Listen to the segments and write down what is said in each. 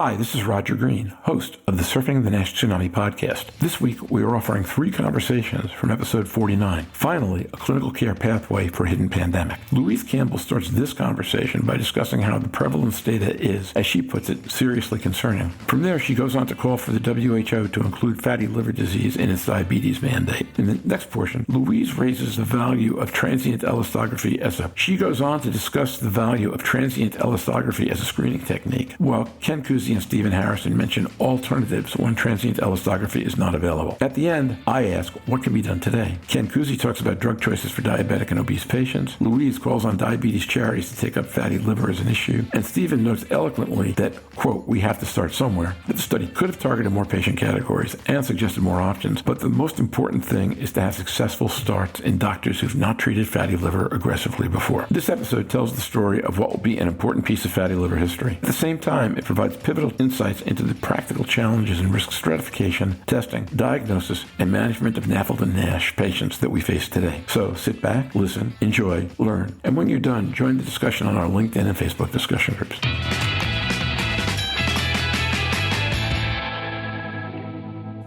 Hi, this is Roger Green, host of the Surfing the Nash Tsunami podcast. This week, we are offering 3 conversations from episode 49, finally, a clinical care pathway for a hidden pandemic. Louise Campbell starts this conversation by discussing how the prevalence data is, as she puts it, seriously concerning. From there, she goes on to call for the WHO to include fatty liver disease in its diabetes mandate. In the next portion, Louise raises the value of transient elastography She goes on to discuss the value of transient elastography as a screening technique, while Ken Cusi and Stephen Harrison mention alternatives when transient elastography is not available. At the end, I ask, what can be done today? Ken Cusi talks about drug choices for diabetic and obese patients. Louise calls on diabetes charities to take up fatty liver as an issue. And Stephen notes eloquently that, quote, we have to start somewhere. That the study could have targeted more patient categories and suggested more options, but the most important thing is to have successful starts in doctors who've not treated fatty liver aggressively before. This episode tells the story of what will be an important piece of fatty liver history. At the same time, it provides pivotal insights into the practical challenges in risk stratification, testing, diagnosis, and management of NAFLD and NASH patients that we face today. So sit back, listen, enjoy, learn, and when you're done, join the discussion on our LinkedIn and Facebook discussion groups.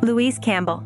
Louise Campbell.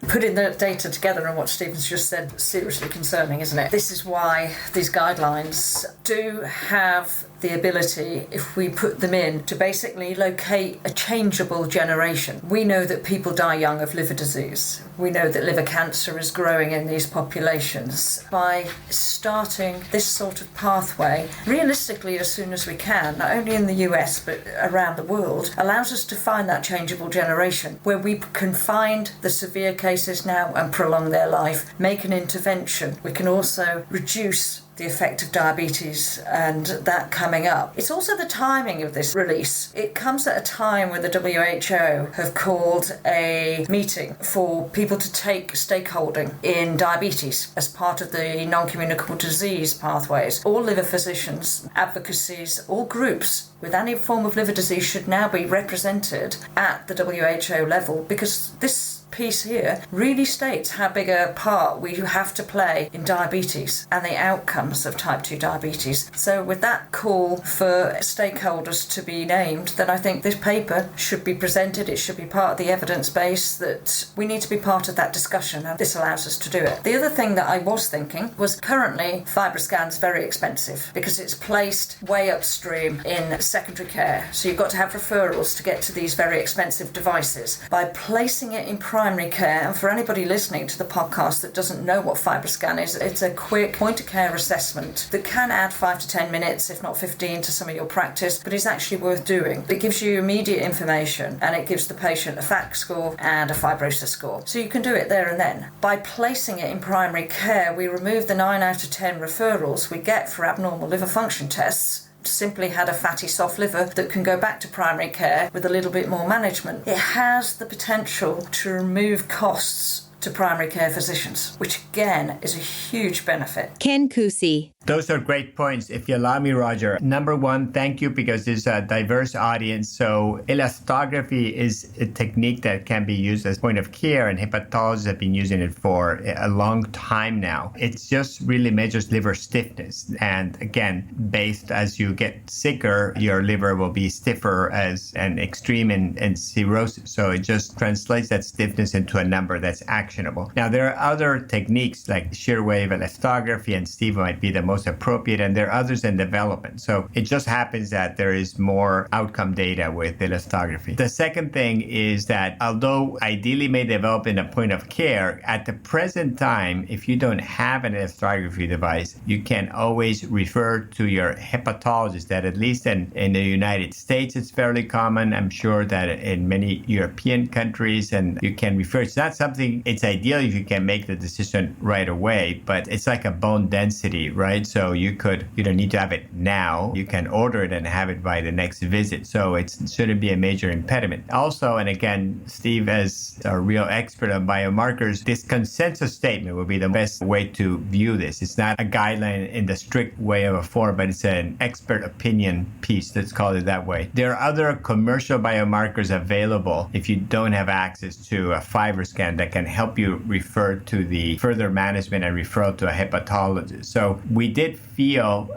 Putting the data together and what Stephen's just said, seriously concerning, isn't it? This is why these guidelines do have the ability, if we put them in, to basically locate a changeable generation. We know that people die young of liver disease. We know that liver cancer is growing in these populations. By starting this sort of pathway, realistically as soon as we can, not only in the US but around the world, allows us to find that changeable generation where we can find the severe cases now and prolong their life, make an intervention. We can also reduce the effect of diabetes and that coming up. It's also the timing of this release. It comes at a time when the WHO have called a meeting for people to take stakeholding in diabetes as part of the non-communicable disease pathways. All liver physicians, advocacies, all groups with any form of liver disease should now be represented at the WHO level, because this piece here really states how big a part we have to play in diabetes and the outcomes of type 2 diabetes. So with that call for stakeholders to be named, then I think this paper should be presented. It should be part of the evidence base that we need to be part of that discussion, and this allows us to do it. The other thing that I was thinking was currently FibroScan is very expensive because it's placed way upstream in secondary care. So you've got to have referrals to get to these very expensive devices. By placing it in primary care, and for anybody listening to the podcast that doesn't know what FibroScan is, it's a quick point-of-care assessment that can add 5 to 10 minutes, if not 15, to some of your practice, but is actually worth doing. It gives you immediate information, and it gives the patient a FACT score and a fibrosis score. So you can do it there and then. By placing it in primary care, we remove the 9 out of 10 referrals we get for abnormal liver function tests. Simply had a fatty soft liver that can go back to primary care with a little bit more management. It has the potential to remove costs to primary care physicians, which again is a huge benefit. Ken Cusi. Those are great points. If you allow me, Roger. Number one, thank you, because there's a diverse audience. So elastography is a technique that can be used as point of care, and hepatologists have been using it for a long time now. It just really measures liver stiffness. And again, based as you get sicker, your liver will be stiffer as an extreme in cirrhosis. So it just translates that stiffness into a number that's actionable. Now, there are other techniques like shear wave elastography, and Steve might be the most appropriate, and there are others in development. So it just happens that there is more outcome data with elastography. The second thing is that although ideally may develop in a point of care, at the present time, if you don't have an elastography device, you can always refer to your hepatologist. That at least in the United States, it's fairly common. I'm sure that in many European countries, and you can refer. It's not something, it's ideal if you can make the decision right away, but it's like a bone density, right? So you don't need to have it now. You can order it and have it by the next visit. So it shouldn't be a major impediment. Also, and again, Steve, as a real expert on biomarkers, this consensus statement would be the best way to view this. It's not a guideline in the strict way of a form, but it's an expert opinion piece, let's call it that way. There are other commercial biomarkers available if you don't have access to a FibroScan that can help help you refer to the further management and referral to a hepatologist. So we did feel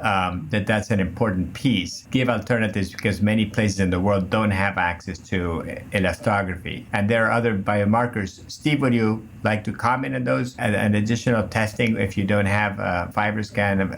that that's an important piece. Give alternatives because many places in the world don't have access to elastography. And there are other biomarkers. Steve, would you like to comment on those and additional testing if you don't have FibroScan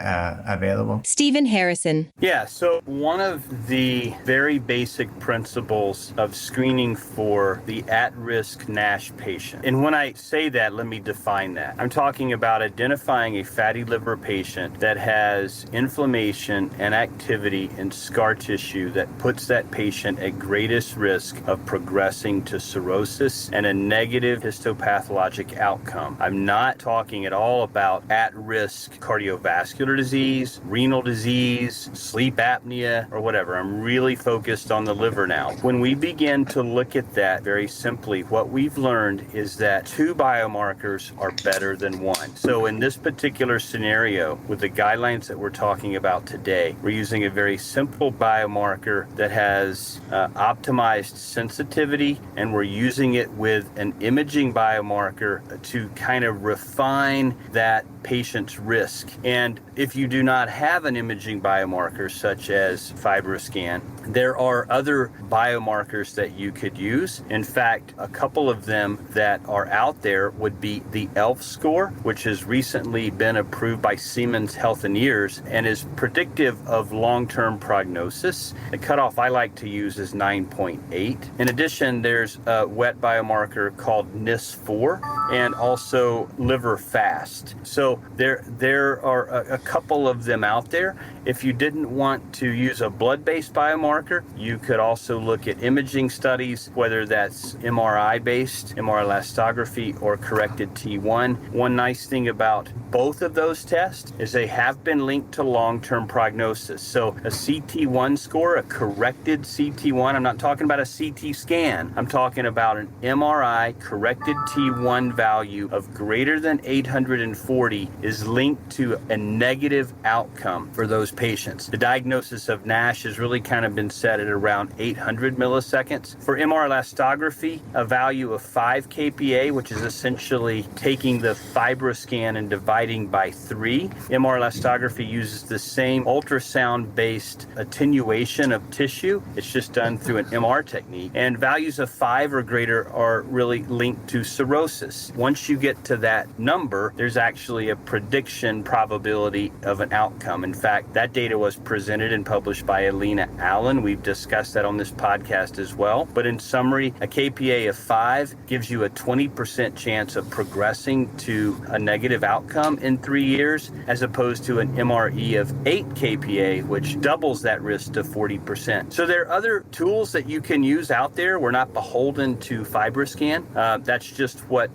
available? Stephen Harrison. Yeah, so one of the very basic principles of screening for the at-risk NASH patient, and when I say that, let me define that. I'm talking about identifying a fatty liver patient that has inflammation and activity in scar tissue that puts that patient at greatest risk of progressing to cirrhosis and a negative histopathologic outcome. I'm not talking at all about at-risk cardiovascular disease, renal disease, sleep apnea, or whatever. I'm really focused on the liver now. When we begin to look at that very simply, what we've learned is that 2 biomarkers are better than 1. So in this particular scenario, with the guidelines that we're talking about today, we're using a very simple biomarker that has optimized sensitivity, and we're using it with an imaging biomarker to kind of refine that patient's risk. And if you do not have an imaging biomarker such as FibroScan, there are other biomarkers that you could use. In fact, a couple of them that are out there would be the ELF score, which has recently been approved by Siemens Healthineers and is predictive of long-term prognosis. The cutoff I like to use is 9.8. In addition, there's a wet biomarker called NIS4 and also liver fast. So there are a couple of them out there. If you didn't want to use a blood-based biomarker, you could also look at imaging studies, whether that's MRI-based, MR elastography, or corrected T1. One nice thing about both of those tests is they have been linked to long-term prognosis. So a CT1 score, a corrected CT1, I'm not talking about a CT scan, I'm talking about an MRI corrected T1 value of greater than 840 is linked to a negative outcome for those patients. The diagnosis of NASH has really kind of been set at around 800 milliseconds. For MR elastography, a value of 5 kPa, which is essentially taking the FibroScan and dividing by 3. MR elastography uses the same ultrasound-based attenuation of tissue. It's just done through an MR technique. And values of 5 or greater are really linked to cirrhosis. Once you get to that number, there's actually a prediction probability of an outcome. In fact, that data was presented and published by Alina Allen. We've discussed that on this podcast as well. But in summary, a kPa of 5 gives you a 20% chance of progressing to a negative outcome in 3 years, as opposed to an MRE of 8 kPa, which doubles that risk to 40%. So there are other tools that you can use out there. We're not beholden to FibroScan. That's just what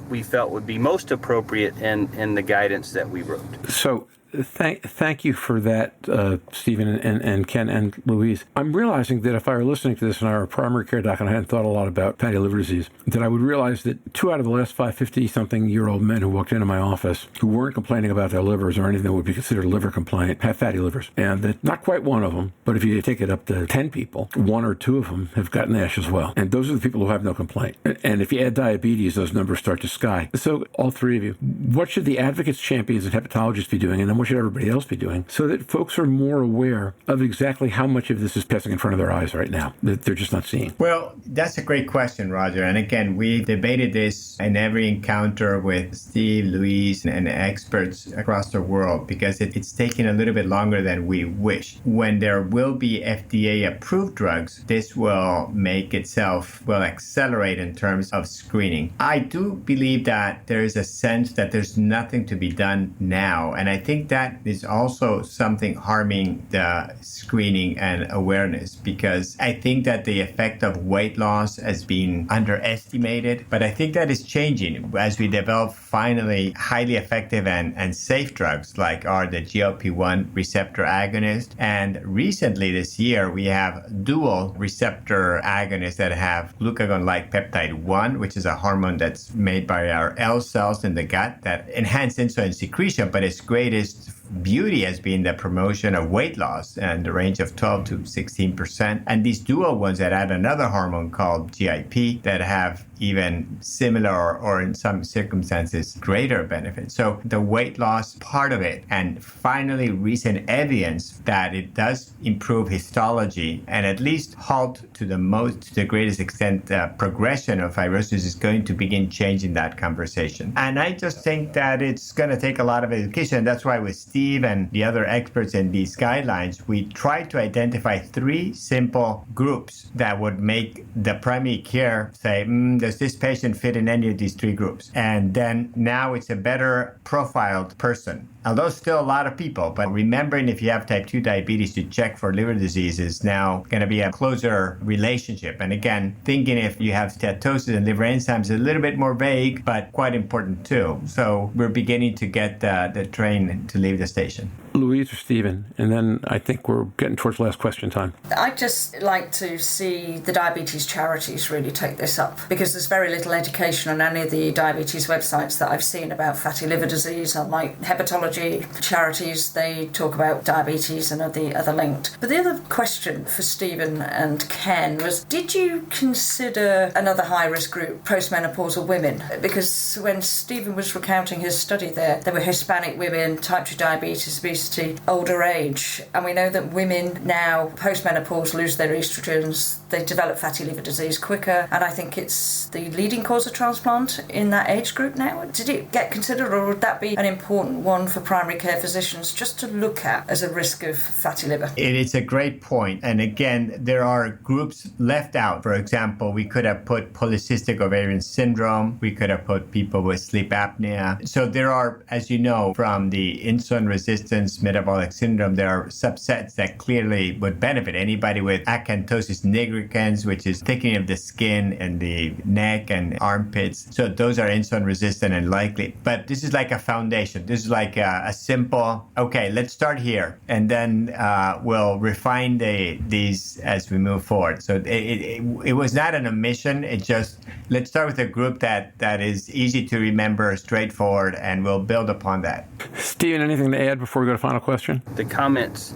we felt would be most appropriate in the guidance that we wrote. So thank you for that, Stephen and Ken and Louise. I'm realizing that if I were listening to this and I were a primary care doc and I hadn't thought a lot about fatty liver disease, that I would realize that 2 out of the last 5 50-something-year-old men who walked into my office who weren't complaining about their livers or anything that would be considered liver compliant have fatty livers. And that not quite one of them, but if you take it up to 10 people, 1 or 2 of them have got NASH as well. And those are the people who have no complaint. And if you add diabetes, those numbers start to sky. So all 3 of you, what should the advocates, champions, and hepatologists be doing? And then what should everybody else be doing so that folks are more aware of exactly how much of this is passing in front of their eyes right now that they're just not seeing? Well, that's a great question, Roger. And again, we debated this in every encounter with Steve, Louise, and experts across the world because it's taking a little bit longer than we wish. When there will be FDA-approved drugs, this will accelerate in terms of screening. I do believe that there is a sense that there's nothing to be done now. And I think that is also something harming the screening and awareness because I think that the effect of weight loss has been underestimated, but I think that is changing as we develop finally highly effective and safe drugs like are the GLP-1 receptor agonist. And recently this year, we have dual receptor agonists that have glucagon-like peptide 1, which is a hormone that's made by our L cells in the gut that enhance insulin secretion, but its greatest beauty has been the promotion of weight loss in the range of 12 to 16%. And these dual ones that add another hormone called GIP that have even similar or in some circumstances greater benefits. So the weight loss part of it, and finally recent evidence that it does improve histology and at least halt to the greatest extent progression of fibrosis is going to begin changing that conversation. And I just think that it's going to take a lot of education. That's why with Steve and the other experts in these guidelines, we try to identify 3 simple groups that would make the primary care say, does this patient fit in any of these 3 groups? And then now it's a better profiled person. Although still a lot of people, but remembering if you have type 2 diabetes to check for liver disease is now going to be a closer relationship. And again, thinking if you have steatosis and liver enzymes is a little bit more vague, but quite important too. So we're beginning to get the train to leave the station. Louise or Stephen, and then I think we're getting towards last question time. I'd just like to see the diabetes charities really take this up, because there's very little education on any of the diabetes websites that I've seen about fatty liver disease. Unlike hepatology charities, they talk about diabetes and the other linked. But the other question for Stephen and Ken was, did you consider another high-risk group, postmenopausal women? Because when Stephen was recounting his study there were Hispanic women, type 2 diabetes, obesity, older age, and we know that women now post-menopause lose their estrogens, they develop fatty liver disease quicker, and I think it's the leading cause of transplant in that age group now. Did it get considered, or would that be an important one for primary care physicians just to look at as a risk of fatty liver? It's a great point. And again, there are groups left out. For example, we could have put polycystic ovarian syndrome. We could have put people with sleep apnea. So there are, as you know, from the insulin resistance metabolic syndrome, there are subsets that clearly would benefit. Anybody with acanthosis nigricans, which is thickening of the skin and the neck and armpits. So those are insulin resistant and likely. But this is like a foundation. This is like a simple, okay, let's start here. And then we'll refine these as we move forward. So it was not an omission. It just, let's start with a group that is easy to remember, straightforward, and we'll build upon that. Stephen, anything to add before we go to final question? The comments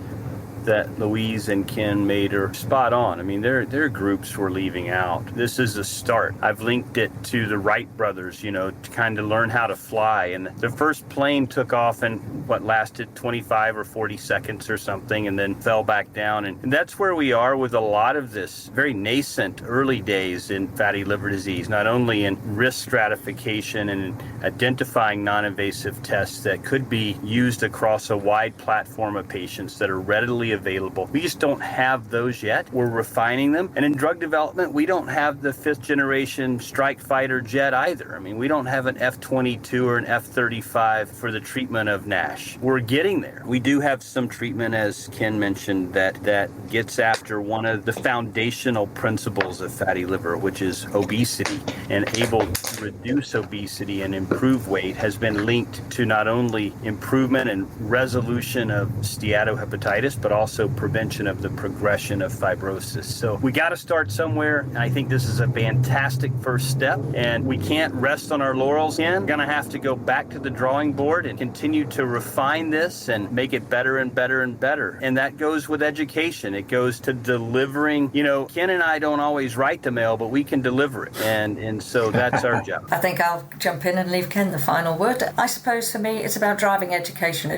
that Louise and Ken made are spot on. I mean, there are groups we're leaving out. This is a start. I've linked it to the Wright brothers, to kind of learn how to fly. And the first plane took off in what lasted 25 or 40 seconds or something, and then fell back down. And that's where we are with a lot of this very nascent early days in fatty liver disease, not only in risk stratification and identifying non-invasive tests that could be used across a wide platform of patients that are readily available. We just don't have those yet. We're refining them. And in drug development, we don't have the 5th generation strike fighter jet either. I mean, we don't have an F-22 or an F-35 for the treatment of NASH. We're getting there. We do have some treatment, as Ken mentioned, that gets after one of the foundational principles of fatty liver, which is obesity, and able to reduce obesity and improve weight has been linked to not only improvement and resolution of steatohepatitis, but also prevention of the progression of fibrosis. So we got to start somewhere, and I think this is a fantastic first step, and we can't rest on our laurels again. We're going to have to go back to the drawing board and continue to refine this and make it better and better and better. And that goes with education. It goes to delivering. Ken and I don't always write the mail, but we can deliver it, and so that's our job. I think I'll jump in and leave Ken the final word. I suppose for me it's about driving education,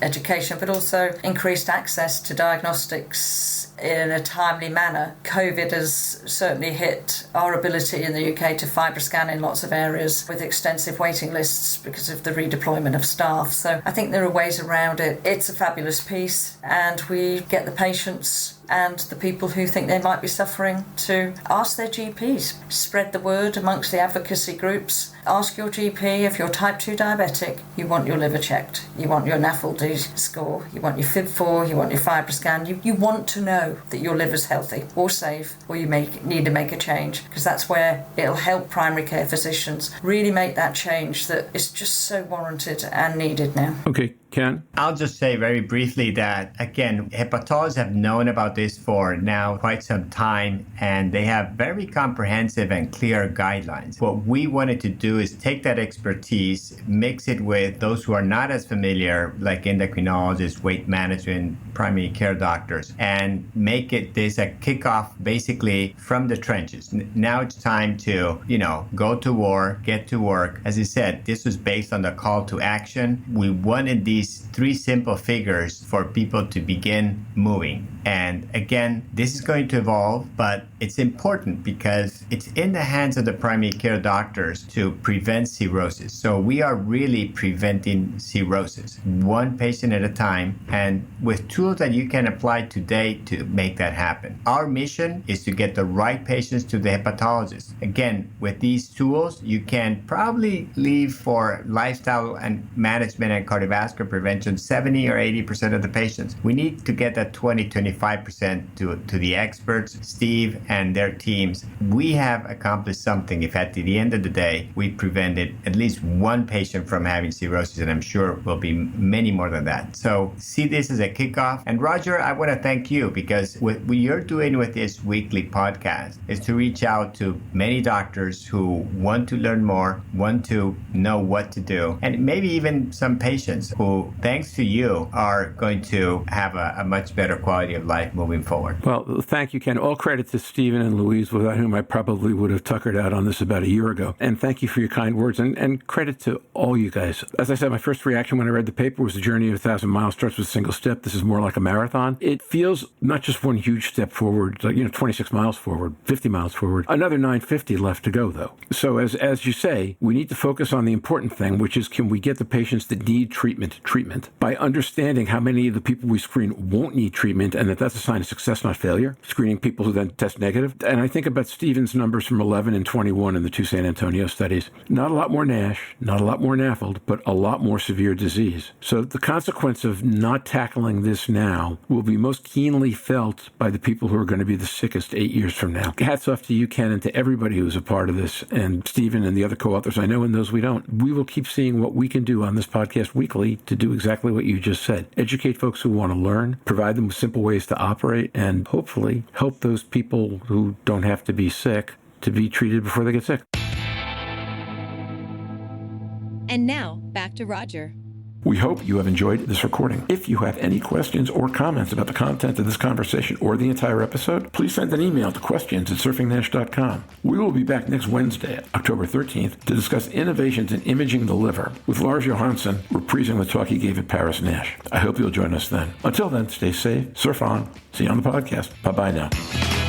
but also increased access to diagnostics in a timely manner. COVID has certainly hit our ability in the UK to FibroScan in lots of areas with extensive waiting lists because of the redeployment of staff. So I think there are ways around it. It's a fabulous piece, and we get the patients and the people who think they might be suffering to ask their GPs. Spread the word amongst the advocacy groups. Ask your GP if you're type 2 diabetic, you want your liver checked, you want your NAFLD score, you want your FIB4, you want your FibroScan. You want to know that your liver's healthy or safe, or you need to make a change, because that's where it'll help primary care physicians really make that change that is just so warranted and needed now. Okay, Ken? I'll just say very briefly that, again, hepatologists have known about this for now quite some time, and they have very comprehensive and clear guidelines. What we wanted to do is take that expertise, mix it with those who are not as familiar, like endocrinologists, weight management, primary care doctors, and make it this a kickoff basically from the trenches. Now it's time to, go to war, get to work. As I said, this was based on the call to action. We wanted these 3 simple figures for people to begin moving. And again, this is going to evolve, but it's important because it's in the hands of the primary care doctors to prevent cirrhosis. So we are really preventing cirrhosis, 1 patient at a time, and with tools that you can apply today to make that happen. Our mission is to get the right patients to the hepatologist. Again, with these tools, you can probably leave for lifestyle and management and cardiovascular prevention 70 or 80% of the patients. We need to get that 20-25% to the experts, Steve and their teams. We have accomplished something if at the end of the day we prevented at least 1 patient from having cirrhosis, and I'm sure will be many more than that. So see this as a kickoff. And Roger, I want to thank you because what you're doing with this weekly podcast is to reach out to many doctors who want to learn more, want to know what to do, and maybe even some patients who, thanks to you, are going to have a much better quality of life moving forward. Well, thank you, Ken. All credit to Stephen and Louise, without whom I probably would have tuckered out on this about a year ago. And thank you for your kind words, and credit to all you guys. As I said, my first reaction when I read the paper was the journey of 1,000 miles starts with a single step. This is more like a marathon. It feels not just one huge step forward, 26 miles forward, 50 miles forward, another 950 left to go, though. So as you say, we need to focus on the important thing, which is can we get the patients that need treatment by understanding how many of the people we screen won't need treatment, and that's a sign of success, not failure, screening people who then test negative. And I think about Stephen's numbers from 11 and 21 in the 2 San Antonio studies. Not a lot more NASH, not a lot more NAFLD, but a lot more severe disease. So the consequence of not tackling this now will be most keenly felt by the people who are going to be the sickest 8 years from now. Hats off to you, Ken, and to everybody who's a part of this, and Stephen and the other co-authors I know and those we don't. We will keep seeing what we can do on this podcast weekly to do exactly what you just said. Educate folks who want to learn, provide them with simple ways to operate, and hopefully help those people who don't have to be sick to be treated before they get sick. And now, back to Roger. We hope you have enjoyed this recording. If you have any questions or comments about the content of this conversation or the entire episode, please send an email to questions@surfingnash.com. We will be back next Wednesday, October 13th, to discuss innovations in imaging the liver with Lars Johansson reprising the talk he gave at Paris NASH. I hope you'll join us then. Until then, stay safe, surf on. See you on the podcast. Bye-bye now.